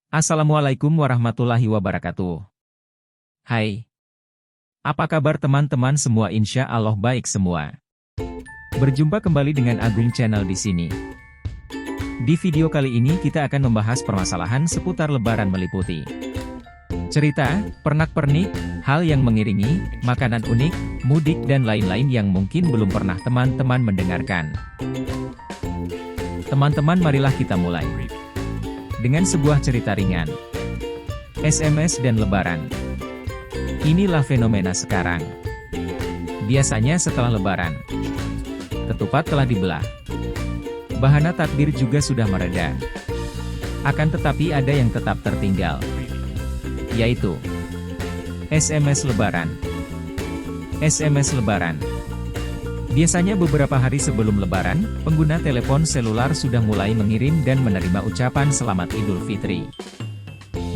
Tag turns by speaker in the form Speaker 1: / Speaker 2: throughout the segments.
Speaker 1: Assalamualaikum warahmatullahi wabarakatuh. Hai, apa kabar teman-teman semua? Insya Allah baik semua. Berjumpa kembali dengan Agung Channel di sini. Di video kali ini kita akan membahas permasalahan seputar Lebaran meliputi cerita, pernak-pernik, hal yang mengiringi, makanan unik, mudik dan lain-lain yang mungkin belum pernah teman-teman mendengarkan. Teman-teman, marilah kita mulai dengan sebuah cerita ringan. SMS dan Lebaran. Inilah fenomena sekarang. Biasanya setelah Lebaran, ketupat telah dibelah. Bahana takbir juga sudah mereda. Akan tetapi ada yang tetap tertinggal, yaitu SMS Lebaran. SMS Lebaran. Biasanya beberapa hari sebelum Lebaran, pengguna telepon selular sudah mulai mengirim dan menerima ucapan Selamat Idul Fitri.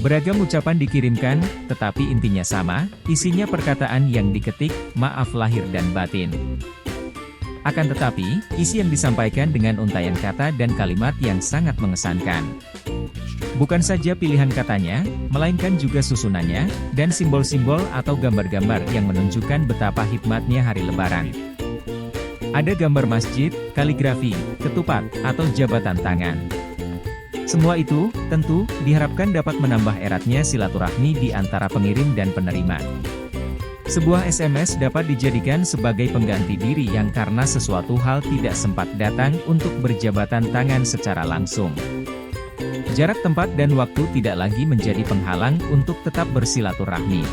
Speaker 1: Beragam ucapan dikirimkan, tetapi intinya sama, isinya perkataan yang diketik, maaf lahir dan batin. Akan tetapi, isi yang disampaikan dengan untaian kata dan kalimat yang sangat mengesankan. Bukan saja pilihan katanya, melainkan juga susunannya, dan simbol-simbol atau gambar-gambar yang menunjukkan betapa hikmatnya hari Lebaran. Ada gambar masjid, kaligrafi, ketupat, atau jabatan tangan. Semua itu, tentu, diharapkan dapat menambah eratnya silaturahmi di antara pengirim dan penerima. Sebuah SMS dapat dijadikan sebagai pengganti diri yang karena sesuatu hal tidak sempat datang untuk berjabatan tangan secara langsung. Jarak, tempat, dan waktu tidak lagi menjadi penghalang untuk tetap bersilaturahmi.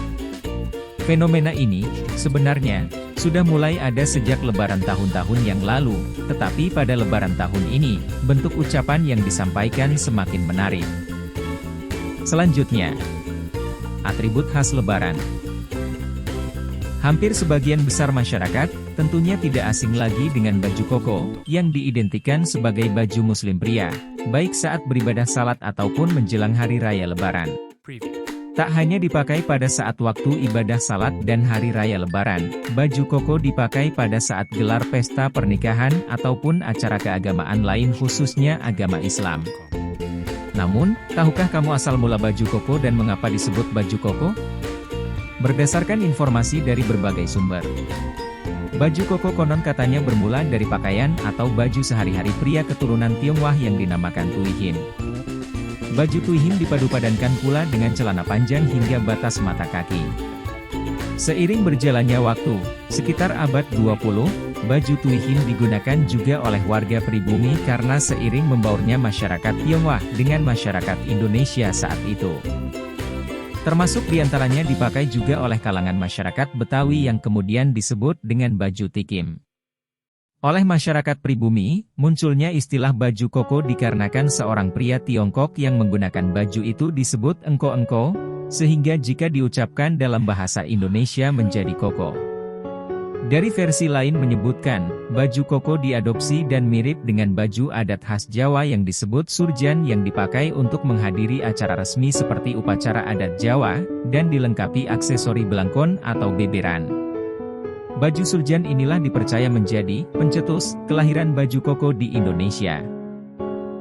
Speaker 1: Fenomena ini, sebenarnya, sudah mulai ada sejak Lebaran tahun-tahun yang lalu, tetapi pada Lebaran tahun ini, bentuk ucapan yang disampaikan semakin menarik. Selanjutnya, atribut khas Lebaran. Hampir sebagian besar masyarakat, tentunya tidak asing lagi dengan baju koko, yang diidentikan sebagai baju muslim pria, baik saat beribadah salat ataupun menjelang hari raya Lebaran. Tak hanya dipakai pada saat waktu ibadah salat dan hari raya Lebaran, baju koko dipakai pada saat gelar pesta pernikahan ataupun acara keagamaan lain khususnya agama Islam. Namun, tahukah kamu asal mula baju koko dan mengapa disebut baju koko? Berdasarkan informasi dari berbagai sumber, baju koko konon katanya bermula dari pakaian atau baju sehari-hari pria keturunan Tionghoa yang dinamakan tuihim. Baju tuihim dipadu-padankan pula dengan celana panjang hingga batas mata kaki. Seiring berjalannya waktu, sekitar abad 20, baju tuihim digunakan juga oleh warga pribumi karena seiring membaurnya masyarakat Tionghoa dengan masyarakat Indonesia saat itu. Termasuk diantaranya dipakai juga oleh kalangan masyarakat Betawi yang kemudian disebut dengan baju tikim. Oleh masyarakat pribumi, munculnya istilah baju koko dikarenakan seorang pria Tiongkok yang menggunakan baju itu disebut engko-engko, sehingga jika diucapkan dalam bahasa Indonesia menjadi koko. Dari versi lain menyebutkan, baju koko diadopsi dan mirip dengan baju adat khas Jawa yang disebut surjan yang dipakai untuk menghadiri acara resmi seperti upacara adat Jawa, dan dilengkapi aksesori belangkon atau beberan. Baju surjan inilah dipercaya menjadi pencetus kelahiran baju koko di Indonesia.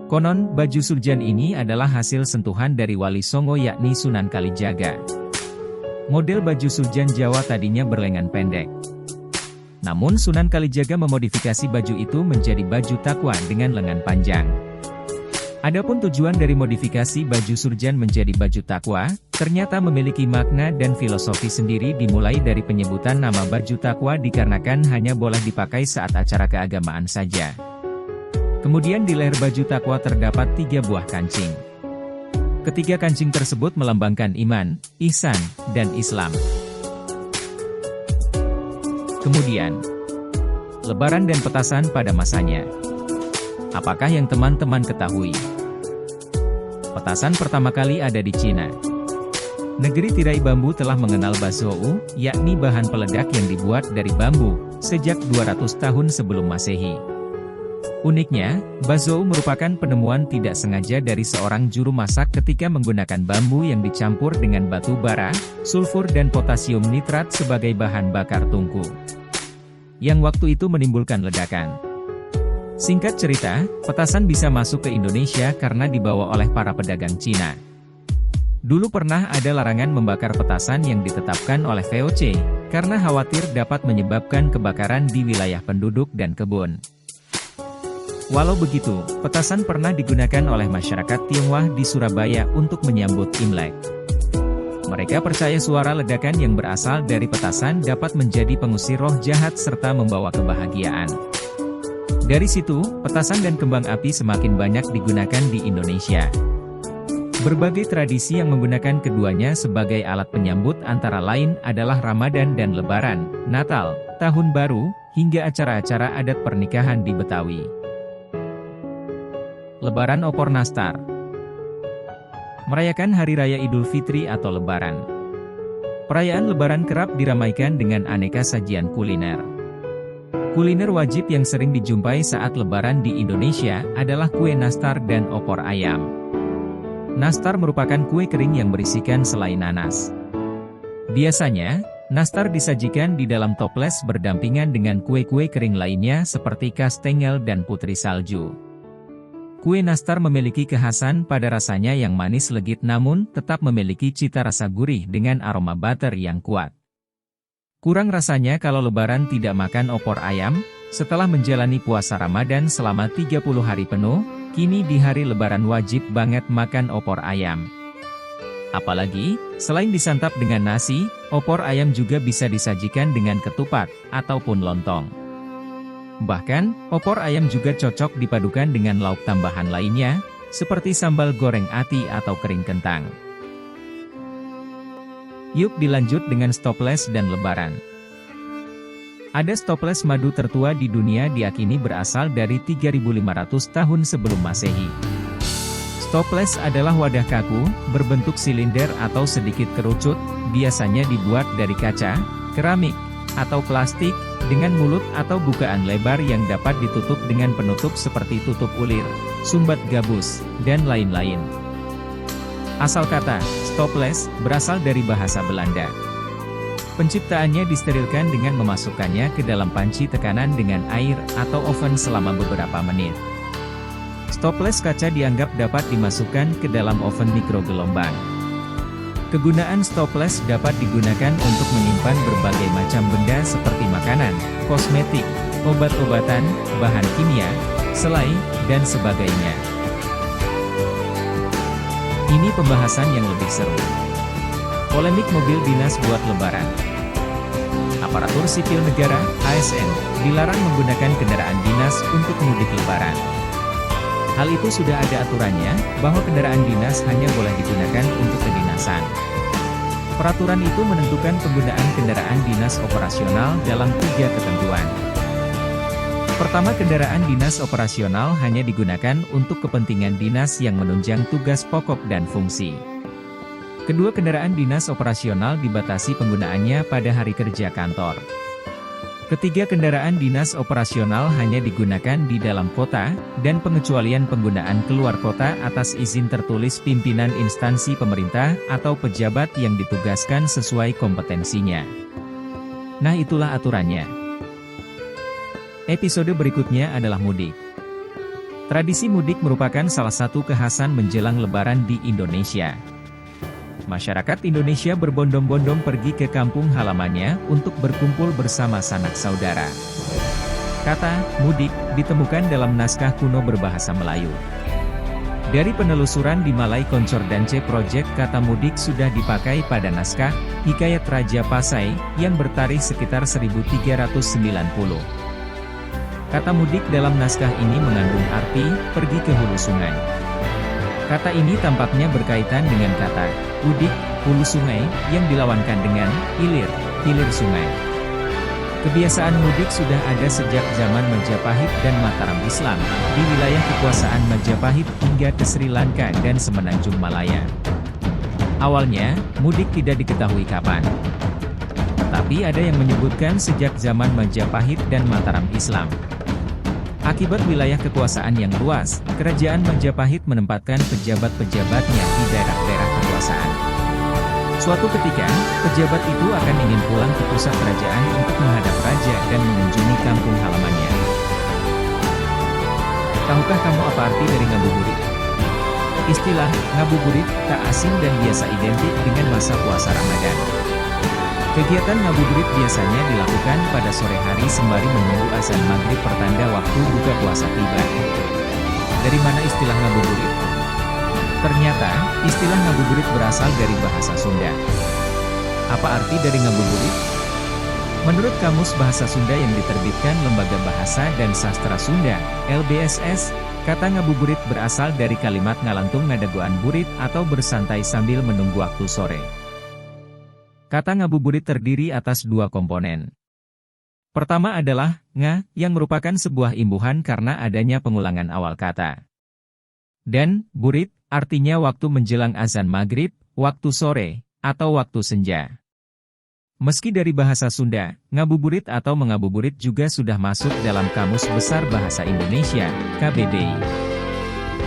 Speaker 1: Konon, baju surjan ini adalah hasil sentuhan dari Wali Songo yakni Sunan Kalijaga. Model baju surjan Jawa tadinya berlengan pendek. Namun Sunan Kalijaga memodifikasi baju itu menjadi baju takwa dengan lengan panjang. Adapun tujuan dari modifikasi baju surjan menjadi baju takwa, ternyata memiliki makna dan filosofi sendiri dimulai dari penyebutan nama baju takwa dikarenakan hanya boleh dipakai saat acara keagamaan saja. Kemudian di leher baju takwa terdapat 3 buah kancing. Ketiga kancing tersebut melambangkan iman, ihsan, dan Islam. Kemudian, Lebaran dan petasan pada masanya. Apakah yang teman-teman ketahui? Petasan pertama kali ada di Cina. Negeri tirai bambu telah mengenal bazou, yakni bahan peledak yang dibuat dari bambu, sejak 200 tahun sebelum Masehi. Uniknya, bazou merupakan penemuan tidak sengaja dari seorang juru masak ketika menggunakan bambu yang dicampur dengan batu bara, sulfur dan potasium nitrat sebagai bahan bakar tungku, yang waktu itu menimbulkan ledakan. Singkat cerita, petasan bisa masuk ke Indonesia karena dibawa oleh para pedagang Cina. Dulu pernah ada larangan membakar petasan yang ditetapkan oleh VOC, karena khawatir dapat menyebabkan kebakaran di wilayah penduduk dan kebun. Walau begitu, petasan pernah digunakan oleh masyarakat Tionghoa di Surabaya untuk menyambut Imlek. Mereka percaya suara ledakan yang berasal dari petasan dapat menjadi pengusir roh jahat serta membawa kebahagiaan. Dari situ, petasan dan kembang api semakin banyak digunakan di Indonesia. Berbagai tradisi yang menggunakan keduanya sebagai alat penyambut antara lain adalah Ramadan dan Lebaran, Natal, Tahun Baru, hingga acara-acara adat pernikahan di Betawi. Lebaran Opor Nastar. Merayakan Hari Raya Idul Fitri atau Lebaran. Perayaan Lebaran kerap diramaikan dengan aneka sajian kuliner. Kuliner wajib yang sering dijumpai saat Lebaran di Indonesia adalah kue nastar dan opor ayam. Nastar merupakan kue kering yang berisikan selai nanas. Biasanya, nastar disajikan di dalam toples berdampingan dengan kue-kue kering lainnya seperti kastengel dan putri salju. Kue nastar memiliki kekhasan pada rasanya yang manis legit namun tetap memiliki cita rasa gurih dengan aroma butter yang kuat. Kurang rasanya kalau Lebaran tidak makan opor ayam. Setelah menjalani puasa Ramadan selama 30 hari penuh, kini di hari Lebaran wajib banget makan opor ayam. Apalagi, selain disantap dengan nasi, opor ayam juga bisa disajikan dengan ketupat ataupun lontong. Bahkan, opor ayam juga cocok dipadukan dengan lauk tambahan lainnya, seperti sambal goreng ati atau kering kentang. Yuk dilanjut dengan stoples dan Lebaran. Ada stoples madu tertua di dunia diyakini berasal dari 3.500 tahun sebelum Masehi. Stoples adalah wadah kaku, berbentuk silinder atau sedikit kerucut, biasanya dibuat dari kaca, keramik, atau plastik, dengan mulut atau bukaan lebar yang dapat ditutup dengan penutup seperti tutup ulir, sumbat gabus, dan lain-lain. Asal kata stoples berasal dari bahasa Belanda. Penciptaannya disterilkan dengan memasukkannya ke dalam panci tekanan dengan air atau oven selama beberapa menit. Stoples kaca dianggap dapat dimasukkan ke dalam oven mikrogelombang. Kegunaan stoples dapat digunakan untuk menyimpan berbagai macam benda seperti makanan, kosmetik, obat-obatan, bahan kimia, selai, dan sebagainya. Ini pembahasan yang lebih seru. Polemik mobil dinas buat Lebaran. Aparatur sipil negara, ASN, dilarang menggunakan kendaraan dinas untuk mudik Lebaran. Hal itu sudah ada aturannya, bahwa kendaraan dinas hanya boleh digunakan untuk kedinasan. Peraturan itu menentukan penggunaan kendaraan dinas operasional dalam 3 ketentuan. Pertama, kendaraan dinas operasional hanya digunakan untuk kepentingan dinas yang menunjang tugas pokok dan fungsi. Kedua, kendaraan dinas operasional dibatasi penggunaannya pada hari kerja kantor. Ketiga, kendaraan dinas operasional hanya digunakan di dalam kota, dan pengecualian penggunaan keluar kota atas izin tertulis pimpinan instansi pemerintah atau pejabat yang ditugaskan sesuai kompetensinya. Nah, itulah aturannya. Episode berikutnya adalah mudik. Tradisi mudik merupakan salah satu kekhasan menjelang Lebaran di Indonesia. Masyarakat Indonesia berbondong-bondong pergi ke kampung halamannya untuk berkumpul bersama sanak saudara. Kata mudik ditemukan dalam naskah kuno berbahasa Melayu. Dari penelusuran di Malay Concordance Project, kata mudik sudah dipakai pada naskah Hikayat Raja Pasai yang bertarikh sekitar 1390. Kata mudik dalam naskah ini mengandung arti pergi ke hulu sungai. Kata ini tampaknya berkaitan dengan kata udik, hulu sungai, yang dilawankan dengan hilir, hilir sungai. Kebiasaan mudik sudah ada sejak zaman Majapahit dan Mataram Islam, di wilayah kekuasaan Majapahit hingga ke Sri Lanka dan Semenanjung Malaya. Awalnya, mudik tidak diketahui kapan. Tapi ada yang menyebutkan sejak zaman Majapahit dan Mataram Islam. Akibat wilayah kekuasaan yang luas, kerajaan Majapahit menempatkan pejabat-pejabatnya di daerah-daerah kekuasaan. Suatu ketika, pejabat itu akan ingin pulang ke pusat kerajaan untuk menghadap raja dan mengunjungi kampung halamannya. Tahukah kamu apa arti dari ngabuburit? Istilah ngabuburit tak asing dan biasa identik dengan masa puasa Ramadan. Kegiatan ngabuburit biasanya dilakukan pada sore hari sembari menunggu azan maghrib pertanda waktu buka puasa tiba. Dari mana istilah ngabuburit? Ternyata, istilah ngabuburit berasal dari bahasa Sunda. Apa arti dari ngabuburit? Menurut Kamus Bahasa Sunda yang diterbitkan Lembaga Bahasa dan Sastra Sunda, LBSS, kata ngabuburit berasal dari kalimat ngalantung ngadagoan burit atau bersantai sambil menunggu waktu sore. Kata ngabuburit terdiri atas dua komponen. Pertama adalah nga, yang merupakan sebuah imbuhan karena adanya pengulangan awal kata. Dan burit, artinya waktu menjelang azan maghrib, waktu sore, atau waktu senja. Meski dari bahasa Sunda, ngabuburit atau mengabuburit juga sudah masuk dalam Kamus Besar Bahasa Indonesia, KBBI.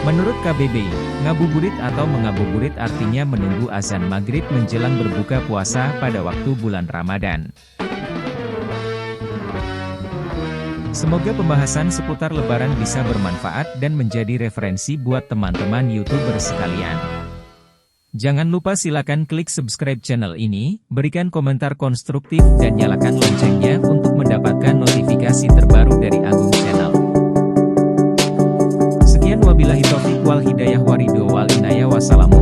Speaker 1: Menurut KBBI, ngabuburit atau mengabuburit artinya menunggu azan maghrib menjelang berbuka puasa pada waktu bulan Ramadan. Semoga pembahasan seputar Lebaran bisa bermanfaat dan menjadi referensi buat teman-teman YouTuber sekalian. Jangan lupa silakan klik subscribe channel ini, berikan komentar konstruktif dan nyalakan loncengnya untuk mendapatkan notifikasi terbaru dari Agung Channel. Sekian wabillahi taufiq wal hidayah waridho wal inayah wassalamu.